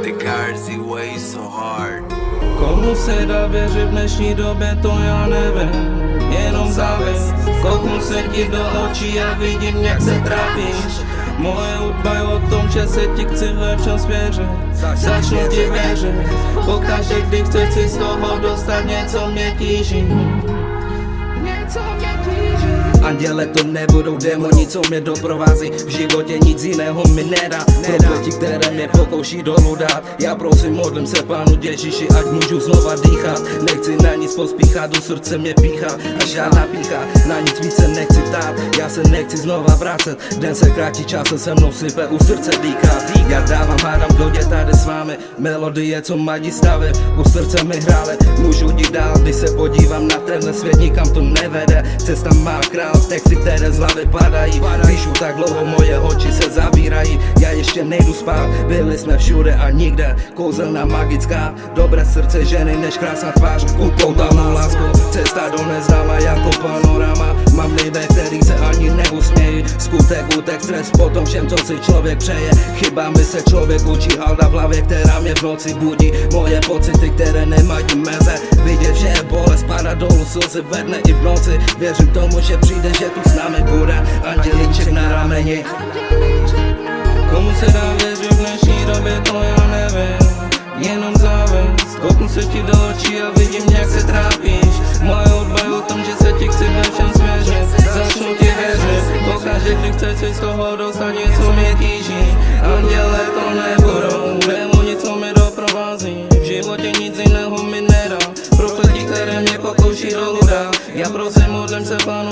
The Garzy way so hard. Komu se dá věřit v dnešní době, to já nevím. Jenom závěs, kouknu se ti do očí a vidím, jak se trápíš. Moje hudba je o tom, že se ti chci ve všem svěřit. Začnu ti věřit, pokaždé, kdy chci z toho dostat, něco mě tíží. Anděle to nebudou démoni, co mě doprovází. V životě nic jiného mi nedá. Prokleti, které mě pokouší dolů dát. Já prosím, modlím se Pánu Ježíši, ať můžu znova dýchat. Nechci na nic pospíchat, do srdce mě píchá a žádná pícha, na nic více nechci tát. Já se nechci znova vracet, den se krátí, čas se mnou sype, u srdce dýchá. Já dávám, hádám, kdo je tady s vámi. Melodie, co mladí stavy, u srdce mi hrále. Můžu jít dál, když se podívám na tenhle svět, nikam to nevede. Cesta má král, texty, které z hlavy padají. Píšu tak dlouho, moje oči se zavírají. Já ještě nejdu spát, byli jsme všude a nikde. Kouzelná magická, dobré srdce ženy než krásná tvář. Upoutanou lásku, cesta do neznáma jako panorama. Mám dny, ve kterých se ani neusmějí. Skutek, útek, stres po tom všem, co si člověk přeje. Chybami se člověk učí, halda v hlavě, která mě v noci budí. Moje pocity, které nemají meze. Vidět, že je bolest, padá dolů slzy ve dne i v noci. Věřím tomu, že přijde, že tu s námi bude andělíček na rameni. Komu se dá věřit v dnešní době, to já nevím. Jenom závist, kouknu se ti do očí a vidím, jak se trápíš. Moje hudba je o tom, že se ti chci ve všem svěřit. Začnu ti věřit, pokaždé, kdy chceš z toho dostat, něco mě tíží. Anděle to nebudou, démoni, co mě doprovází. V životě nic jiného mi nedá, prokletí, které mě pokouší dolů dát. Já prosím, modlím se Pánu